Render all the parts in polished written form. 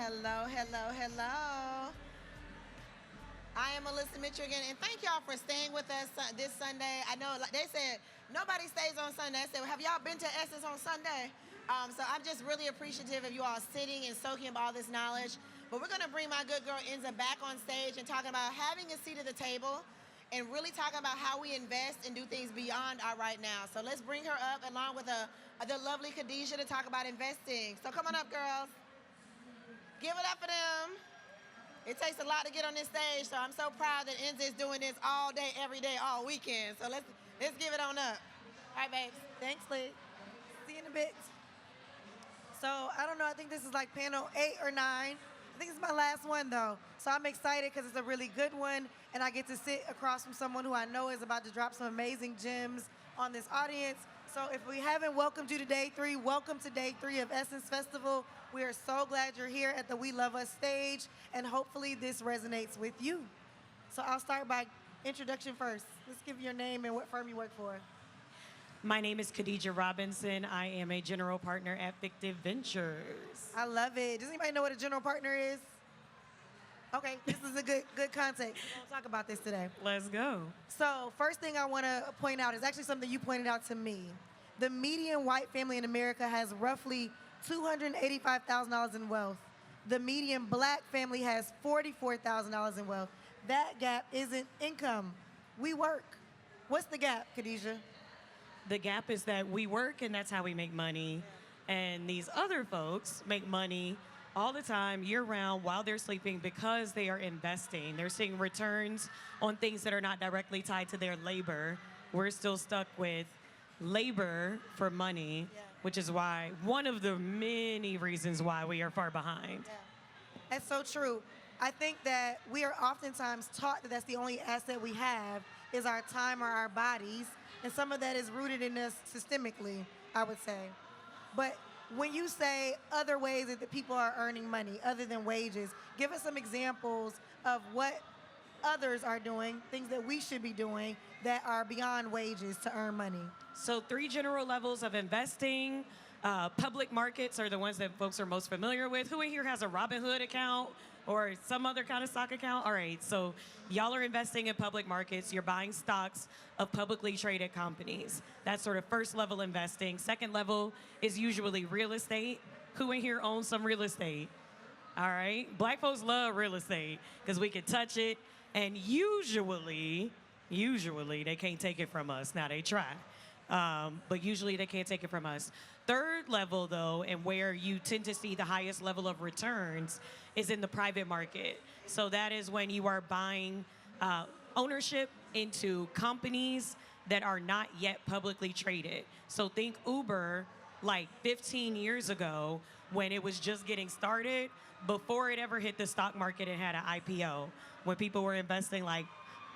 Hello, hello, hello. I am Melissa Mitchell again, and thank y'all for staying with us this Sunday. I know, like they said, nobody stays on Sunday. I said, well, have y'all been to Essence on Sunday? So I'm just really appreciative of you all sitting and soaking up all this knowledge. But we're going to bring my good girl Enza back on stage and talking about having a seat at the table and really talking about how we invest and do things beyond our right now. So let's bring her up along with the lovely Khadijah to talk about investing. So come on up, girls. Give it up for them. It takes a lot to get on this stage, so I'm so proud that Enza is doing this all day, every day, all weekend. So let's give it on up. All right, babes. Thanks, Lee. See you in a bit. So I don't know. I think this is like panel 8 or 9. I think it's my last one though. So I'm excited because it's a really good one, and I get to sit across from someone who I know is about to drop some amazing gems on this audience. So if we haven't welcomed you to day 3, welcome to day 3 of Essence Festival. We are so glad you're here at the We Love Us stage, and hopefully this resonates with you. So I'll start by introduction first. Let's give your name and what firm you work for. My name is Khadijah Robinson. I am a general partner at Fictive Ventures. I love it. Does anybody know what a general partner is? Okay, this is a good context. We're gonna talk about this today. Let's go. So first thing I want to point out is actually something you pointed out to me. The median white family in America has roughly $285,000 in wealth. The median black family has $44,000 in wealth. That gap isn't income. We work. What's the gap, Khadijah? The gap is that we work and that's how we make money. And these other folks make money all the time, year round, while they're sleeping because they are investing. They're seeing returns on things that are not directly tied to their labor. We're still stuck with labor for money, which is why one of the many reasons why we are far behind. Yeah. That's so true. I think that we are oftentimes taught that that's the only asset we have is our time or our bodies, and some of that is rooted in us systemically, I would say. But when you say other ways that the people are earning money other than wages, give us some examples of what others are doing, things that we should be doing that are beyond wages to earn money. So 3 general levels of investing. Public markets are the ones that folks are most familiar with. Who in here has a Robinhood account or some other kind of stock account? All right, so y'all are investing in public markets. You're buying stocks of publicly traded companies. That's sort of first level investing. Second level is usually real estate. Who in here owns some real estate? All right, black folks love real estate because we can touch it, and usually they can't take it from us. Now they try. But usually they can't take it from us. Third level, though, and where you tend to see the highest level of returns is in the private market. So that is when you are buying ownership into companies that are not yet publicly traded. So think Uber like 15 years ago when it was just getting started, before it ever hit the stock market and had an IPO, when people were investing like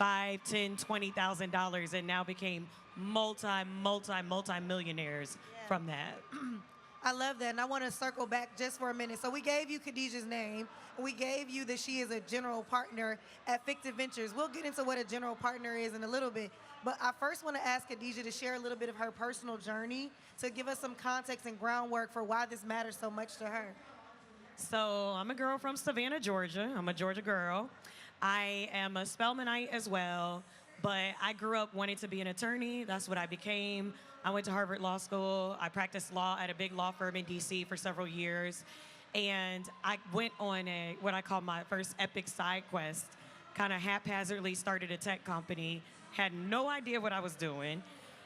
$5, $10, $20,000 and now became multi-millionaires from that. I love that, and I want to circle back just for a minute. So we gave you Khadijah's name, and we gave you that she is a general partner at Fictive Ventures. We'll get into what a general partner is in a little bit, but I first want to ask Khadijah to share a little bit of her personal journey to give us some context and groundwork for why this matters so much to her. So I'm a girl from Savannah, Georgia. I'm a Georgia girl. I am a Spelmanite as well, but I grew up wanting to be an attorney. That's what I became. I went to Harvard Law School. I practiced law at a big law firm in DC for several years. And I went on what I call my first epic side quest, kind of haphazardly started a tech company, had no idea what I was doing.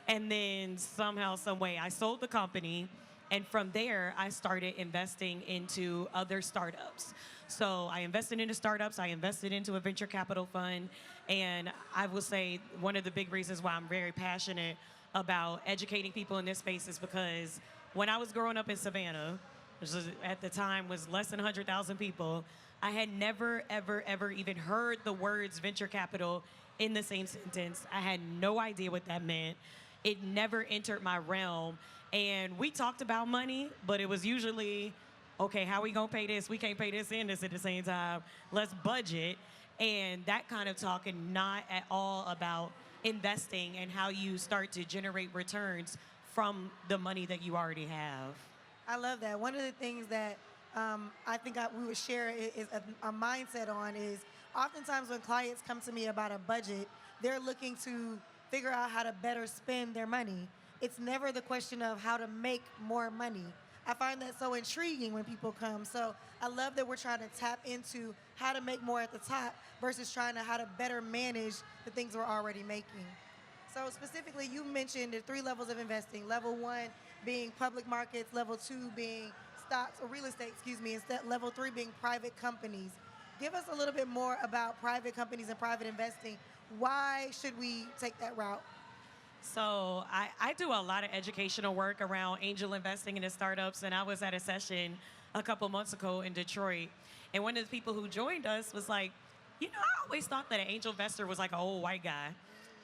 And then somehow, some way, I sold the company. And from there, I started investing into other startups. So I invested into startups, I invested into a venture capital fund, and I will say one of the big reasons why I'm very passionate about educating people in this space is because when I was growing up in Savannah, which was, at the time was less than 100,000 people, I had never, ever even heard the words venture capital in the same sentence. I had no idea what that meant. It never entered my realm. And we talked about money, but it was usually, okay, how we gonna pay this? We can't pay this and this at the same time. Let's budget. And that kind of talk, and not at all about investing and how you start to generate returns from the money that you already have. I love that. One of the things that I think we would share is a mindset on is oftentimes when clients come to me about a budget, they're looking to figure out how to better spend their money. It's never the question of how to make more money. I find that so intriguing when people come. So I love that we're trying to tap into how to make more at the top versus trying to how to better manage the things we're already making. So specifically, you mentioned the 3 levels of investing. Level 1 being public markets, level 2 being stocks or real estate, and level 3 being private companies. Give us a little bit more about private companies and private investing. Why should we take that route? So I do a lot of educational work around angel investing into startups, and I was at a session a couple months ago in Detroit, and one of the people who joined us was like, I always thought that an angel investor was like an old white guy.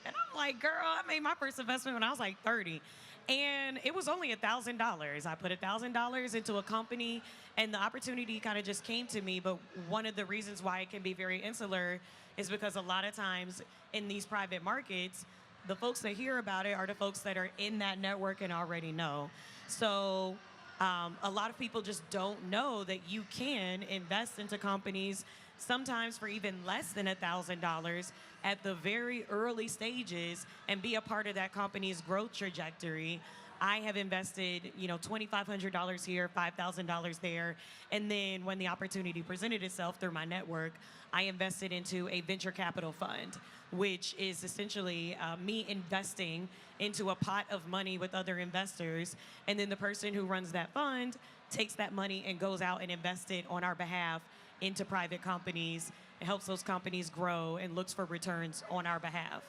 And I'm like, girl, I made my first investment when I was like 30. And it was only $1,000. I put $1,000 into a company, and the opportunity kind of just came to me. But one of the reasons why it can be very insular is because a lot of times in these private markets, the folks that hear about it are the folks that are in that network and already know. So a lot of people just don't know that you can invest into companies sometimes for even less than $1,000 at the very early stages and be a part of that company's growth trajectory. I have invested, $2,500 here, $5,000 there. And then when the opportunity presented itself through my network, I invested into a venture capital fund, which is essentially me investing into a pot of money with other investors. And then the person who runs that fund takes that money and goes out and invests it on our behalf into private companies. It helps those companies grow and looks for returns on our behalf.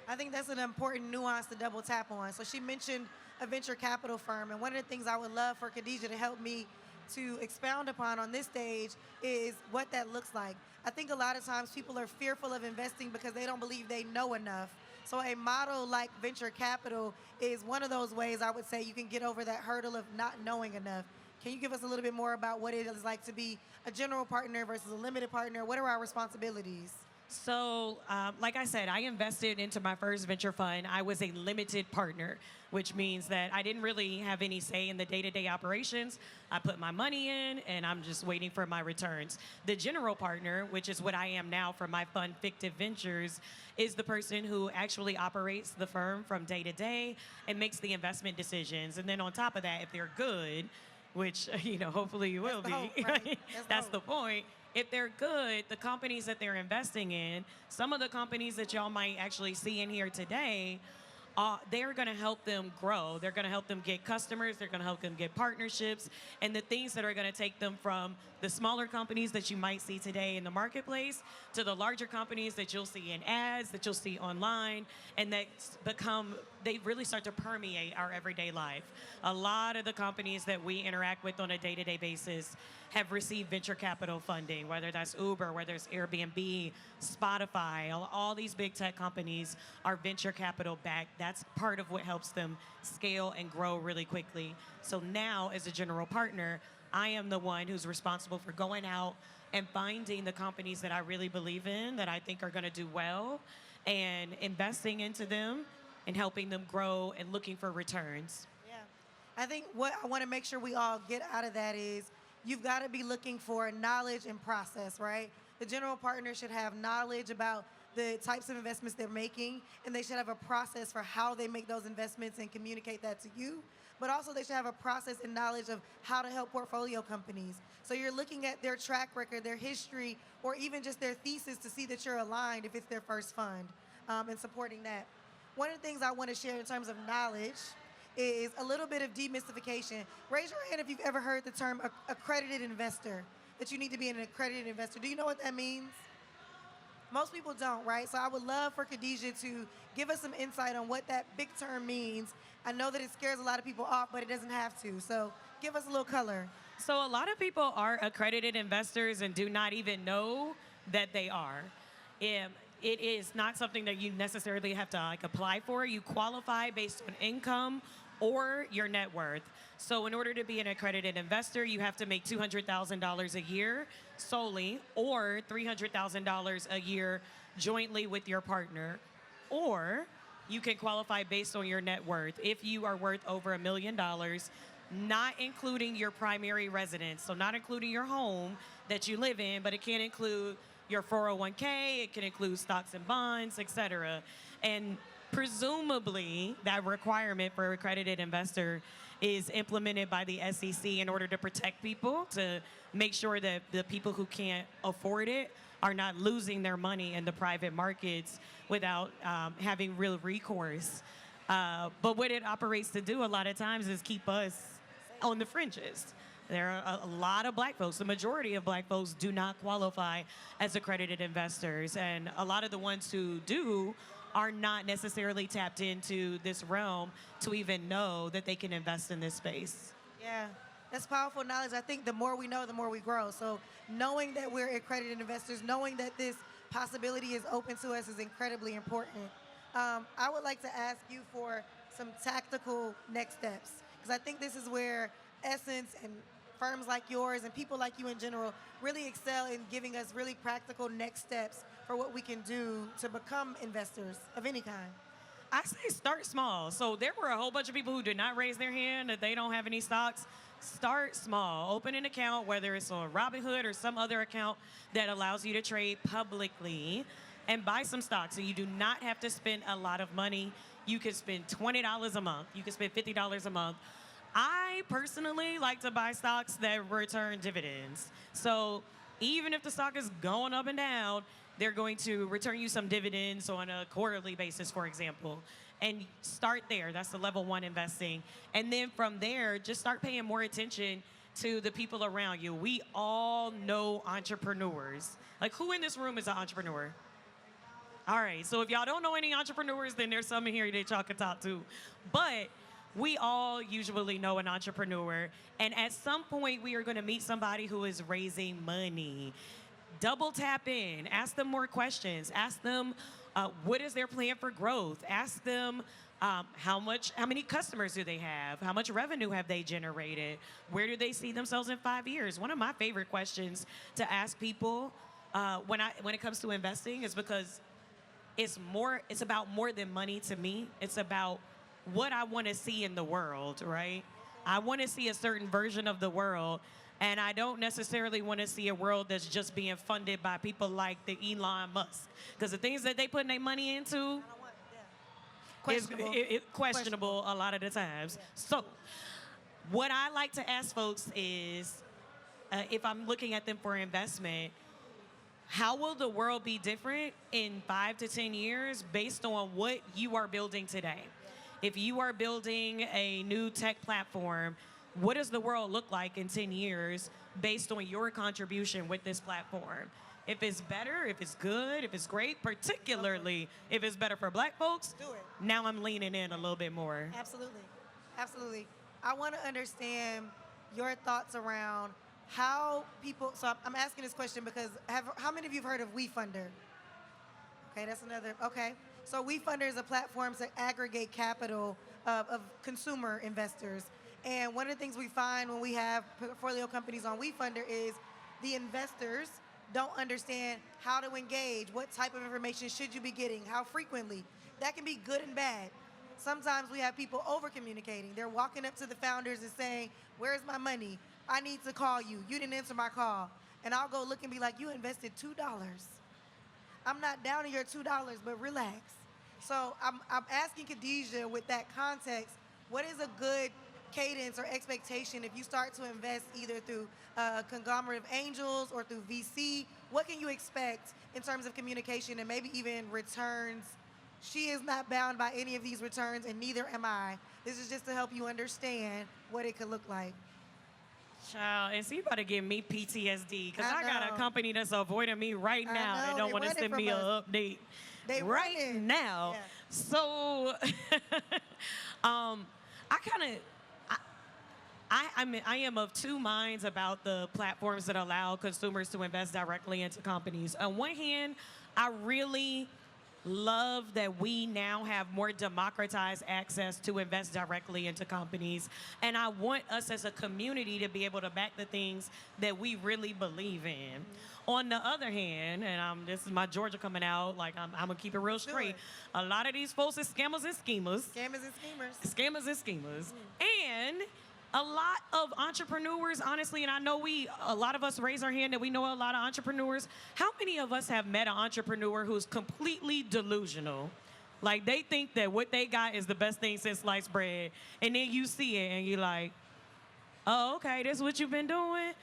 I think that's an important nuance to double tap on. So she mentioned a venture capital firm, and one of the things I would love for Khadijah to help me to expound upon on this stage is what that looks like. I think a lot of times people are fearful of investing because they don't believe they know enough. So a model like venture capital is one of those ways I would say you can get over that hurdle of not knowing enough. Can you give us a little bit more about what it is like to be a general partner versus a limited partner? What are our responsibilities? So, like I said, I invested into my first venture fund. I was a limited partner, which means that I didn't really have any say in the day-to-day operations. I put my money in, and I'm just waiting for my returns. The general partner, which is what I am now for my fund, Fictive Ventures, is the person who actually operates the firm from day to day and makes the investment decisions. And then on top of that, if they're good, which, hopefully you will be. Hope, right? That's the point. If they're good, the companies that they're investing in, some of the companies that y'all might actually see in here today, they're going to help them grow. They're going to help them get customers. They're going to help them get partnerships, and the things that are going to take them from the smaller companies that you might see today in the marketplace to the larger companies that you'll see in ads, that you'll see online, and they really start to permeate our everyday life. A lot of the companies that we interact with on a day-to-day basis have received venture capital funding, whether that's Uber, whether it's Airbnb, Spotify, all these big tech companies are venture capital backed. That's part of what helps them scale and grow really quickly. So now, as a general partner, I am the one who's responsible for going out and finding the companies that I really believe in, that I think are gonna do well, and investing into them and helping them grow and looking for returns. Yeah. I think what I wanna make sure we all get out of that is you've gotta be looking for knowledge and process, right? The general partner should have knowledge about the types of investments they're making, and they should have a process for how they make those investments and communicate that to you. But also they should have a process and knowledge of how to help portfolio companies. So you're looking at their track record, their history, or even just their thesis to see that you're aligned if it's their first fund, and supporting that. One of the things I want to share in terms of knowledge is a little bit of demystification. Raise your hand if you've ever heard the term accredited investor, that you need to be an accredited investor. Do you know what that means? Most people don't, right? So I would love for Khadijah to give us some insight on what that big term means. I know that it scares a lot of people off, but it doesn't have to. So give us a little color. So a lot of people are accredited investors and do not even know that they are. It is not something that you necessarily have to apply for. You qualify based on income or your net worth. So in order to be an accredited investor, you have to make $200,000 a year solely, or $300,000 a year jointly with your partner. Or you can qualify based on your net worth. If you are worth over $1 million, not including your primary residence. So not including your home that you live in, but it can include your 401k, it can include stocks and bonds, etc. And presumably that requirement for accredited investor is implemented by the SEC in order to protect people, to make sure that the people who can't afford it are not losing their money in the private markets without having real recourse. But what it operates to do a lot of times is keep us on the fringes. There are a lot of black folks, the majority of black folks do not qualify as accredited investors. And a lot of the ones who do are not necessarily tapped into this realm to even know that they can invest in this space. Yeah, that's powerful knowledge. I think the more we know, the more we grow. So knowing that we're accredited investors, knowing that this possibility is open to us is incredibly important. I would like to ask you for some tactical next steps, because I think this is where Essence and firms like yours and people like you in general really excel in giving us really practical next steps for what we can do to become investors of any kind. I say start small. So there were a whole bunch of people who did not raise their hand that they don't have any stocks. Start small. Open an account, whether it's on Robinhood or some other account that allows you to trade publicly, and buy some stocks. And you do not have to spend a lot of money. You can spend $20 a month. You can spend $50 a month. I personally like to buy stocks that return dividends. So even if the stock is going up and down, they're going to return you some dividends on a quarterly basis, for example. And start there. That's the level one investing. And then from there, just start paying more attention to the people around you. We all know entrepreneurs. Like, who in this room is an entrepreneur? All right, so if y'all don't know any entrepreneurs, then there's some in here that y'all can talk to. But we all usually know an entrepreneur, and at some point we are going to meet somebody who is raising money. Double tap in, ask them more questions, ask them what is their plan for growth, ask them how many customers do they have, how much revenue have they generated, where do they see themselves in 5 years. One of my favorite questions to ask people when it comes to investing is because it's about more than money to me. It's about what I want to see in the world, right? I want to see a certain version of the world, and I don't necessarily want to see a world that's just being funded by people like the Elon Musk, because the things that they put their money into is questionable a lot of the times. Yeah. So what I like to ask folks is, if I'm looking at them for investment, how will the world be different in 5 to 10 years based on what you are building today? If you are building a new tech platform, what does the world look like in 10 years based on your contribution with this platform? If it's better, if it's good, if it's great, particularly if it's better for black folks, do it. Now I'm leaning in a little bit more. Absolutely. Absolutely. I want to understand your thoughts around how people, so I'm asking this question because how many of you have heard of WeFunder? Okay, that's another, okay. So WeFunder is a platform to aggregate capital of consumer investors. And one of the things we find when we have portfolio companies on WeFunder is the investors don't understand how to engage, what type of information should you be getting, how frequently. That can be good and bad. Sometimes we have people over-communicating. They're walking up to the founders and saying, where's my money? I need to call you. You didn't answer my call. And I'll go look and be like, you invested $2. I'm not down to your $2, but relax. So I'm asking Khadijah with that context, what is a good cadence or expectation if you start to invest either through a conglomerate of angels or through VC? What can you expect in terms of communication and maybe even returns? She is not bound by any of these returns, and neither am I. This is just to help you understand what it could look like. Child, and so you about to give me PTSD, because I got a company that's avoiding me right now that don't want to send me an update right now. Yeah. So I am of two minds about the platforms that allow consumers to invest directly into companies. On one hand, I really love that we now have more democratized access to invest directly into companies. And I want us as a community to be able to back the things that we really believe in. On the other hand, and this is my Georgia coming out, like I'm going to keep it real straight. A lot of these folks are scammers and schemers. Scammers and schemers. Scammers and schemers. And a lot of entrepreneurs, honestly, and I know a lot of us raise our hand that we know a lot of entrepreneurs. How many of us have met an entrepreneur who's completely delusional? Like they think that what they got is the best thing since sliced bread. And then you see it and you're like, oh, okay, this is what you've been doing?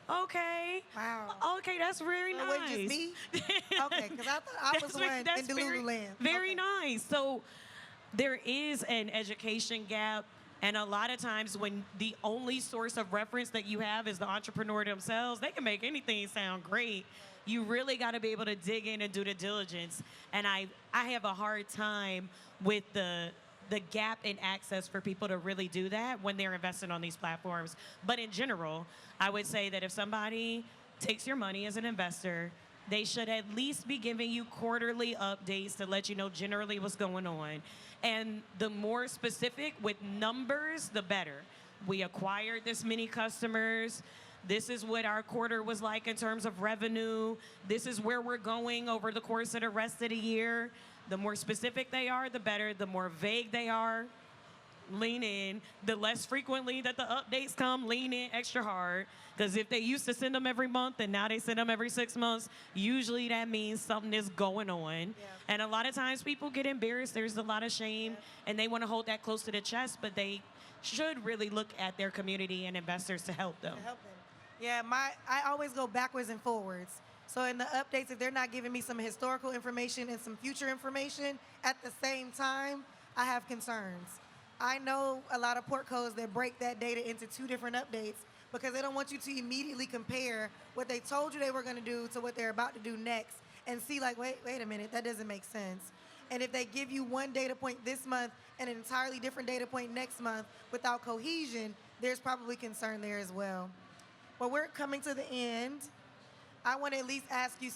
Okay. Wow. Okay, that's very So nice. what, just me? Okay, because I thought I was the one in Delulu Very Okay. nice. So there is an education gap. And a lot of times when the only source of reference that you have is the entrepreneur themselves, they can make anything sound great. You really got to be able to dig in and do the diligence. And I have a hard time with the gap in access for people to really do that when they're investing on these platforms. But in general, I would say that if somebody takes your money as an investor, they should at least be giving you quarterly updates to let you know generally what's going on. And the more specific with numbers, the better. We acquired this many customers. This is what our quarter was like in terms of revenue. This is where we're going over the course of the rest of the year. The more specific they are, the better. The more vague they are, lean in. The less frequently that the updates come, lean in extra hard. Because if they used to send them every month and now they send them every 6 months, usually that means something is going on. Yeah. And a lot of times people get embarrassed. There's a lot of shame, and they want to hold that close to the chest, but they should really look at their community and investors to help them. To help them. Yeah, I always go backwards and forwards. So in the updates, if they're not giving me some historical information and some future information at the same time, I have concerns. I know a lot of port codes that break that data into 2 different updates because they don't want you to immediately compare what they told you they were going to do to what they're about to do next and see like, wait a minute, that doesn't make sense. And if they give you one data point this month and an entirely different data point next month without cohesion, there's probably concern there as well. Well, we're coming to the end. I want to at least ask you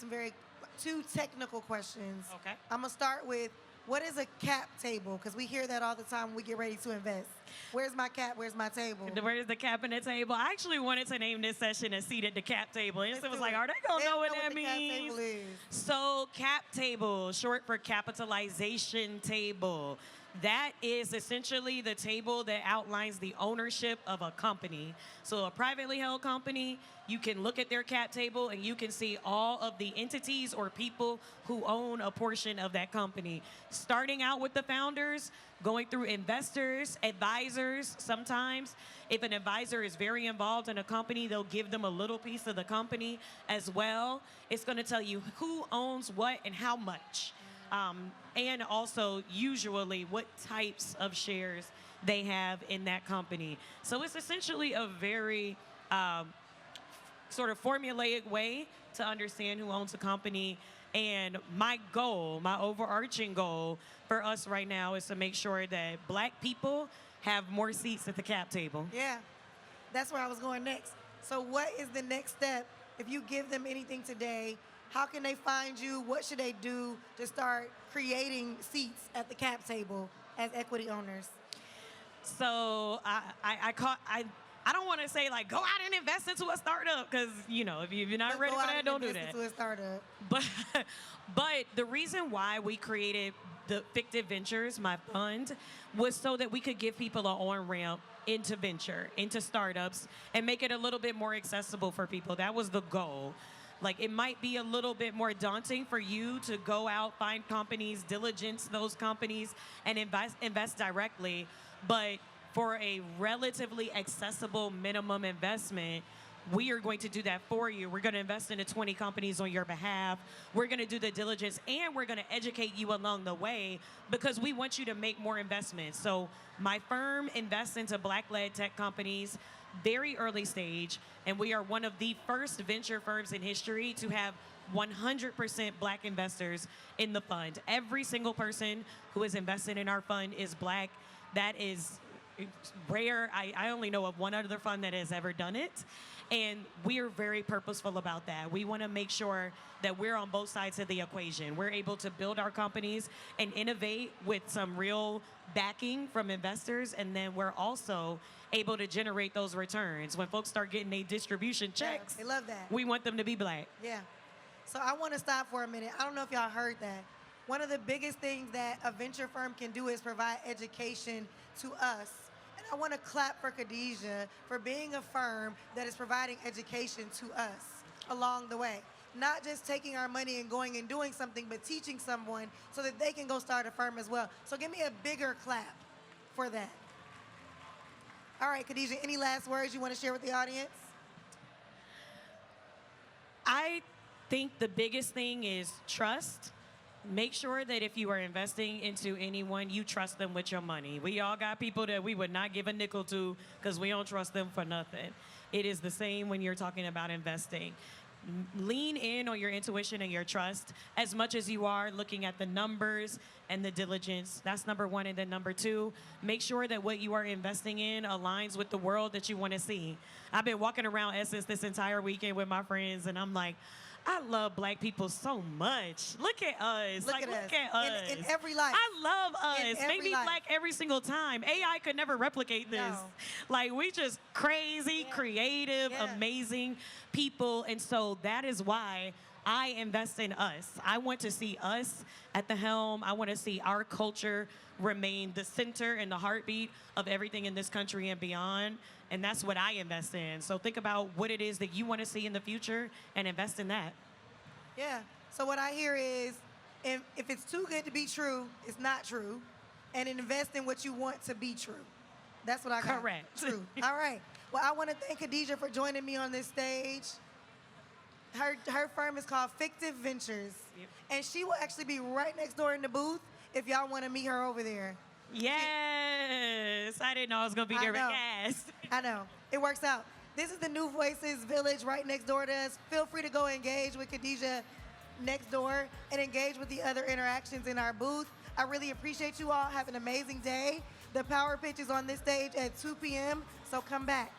2 technical questions. Okay. I'm going to start with, what is a cap table? Because we hear that all the time when we get ready to invest. Where's my cap? Where's my table? Where's the cap in the table? I actually wanted to name this session a seat at the cap table. And so it was like, are they going to know what that means? Cap table is. So cap table, short for capitalization table. That is essentially the table that outlines the ownership of a company. So a privately held company, you can look at their cap table and you can see all of the entities or people who own a portion of that company. Starting out with the founders, going through investors, advisors. Sometimes if an advisor is very involved in a company, they'll give them a little piece of the company as well. It's going to tell you who owns what and how much. And also usually what types of shares they have in that company. So it's essentially a very sort of formulaic way to understand who owns a company. And my goal, my overarching goal for us right now is to make sure that Black people have more seats at the cap table. Yeah, that's where I was going next. So what is the next step? If you give them anything today, how can they find you? What should they do to start creating seats at the cap table as equity owners? So I don't want to say like go out and invest into a startup because if you're not ready for that, don't do that. Into a startup. But the reason why we created the Fictive Ventures, my fund, was so that we could give people an on-ramp into venture, into startups, and make it a little bit more accessible for people. That was the goal. Like, it might be a little bit more daunting for you to go out, find companies, diligence those companies, and invest directly. But for a relatively accessible minimum investment, we are going to do that for you. We're going to invest into 20 companies on your behalf. We're going to do the diligence, and we're going to educate you along the way because we want you to make more investments. So my firm invests into Black-led tech companies, very early stage, and we are one of the first venture firms in history to have 100% Black investors in the fund. Every single person who is invested in our fund is Black. That is rare. I only know of one other fund that has ever done it. And we are very purposeful about that. We want to make sure that we're on both sides of the equation. We're able to build our companies and innovate with some real backing from investors, and then we're also able to generate those returns. When folks start getting their distribution checks, they love that. We want them to be Black. Yeah. So I want to stop for a minute. I don't know if y'all heard that. One of the biggest things that a venture firm can do is provide education to us. And I want to clap for Khadijah for being a firm that is providing education to us along the way. Not just taking our money and going and doing something, but teaching someone so that they can go start a firm as well. So give me a bigger clap for that. All right, Khadijah, any last words you want to share with the audience? I think the biggest thing is trust. Make sure that if you are investing into anyone, you trust them with your money. We all got people that we would not give a nickel to because we don't trust them for nothing. It is the same when you're talking about investing. Lean in on your intuition and your trust as much as you are looking at the numbers and the diligence. That's number one. And then number two, make sure that what you are investing in aligns with the world that you want to see. I've been walking around Essence this entire weekend with my friends, and I'm like, I love black people so much. Look at us. Look at us. In every life. I love us. In every Make me life. black every single time. AI could never replicate this. No. Like, we just crazy, creative, Yeah. amazing people. And so that is why I invest in us. I want to see us at the helm. I want to see our culture remain the center and the heartbeat of everything in this country and beyond. And that's what I invest in. So think about what it is that you want to see in the future and invest in that. Yeah. So what I hear is, if it's too good to be true, it's not true. And invest in what you want to be true. That's what I got. Correct. True. All right. Well, I want to thank Khadijah for joining me on this stage. Her firm is called Fictive Ventures. Yep. And she will actually be right next door in the booth if y'all want to meet her over there. Yes. I didn't know I was going to be there, but yes. I know. It works out. This is the New Voices Village right next door to us. Feel free to go engage with Khadijah next door and engage with the other interactions in our booth. I really appreciate you all. Have an amazing day. The Power Pitch is on this stage at 2 p.m., so come back.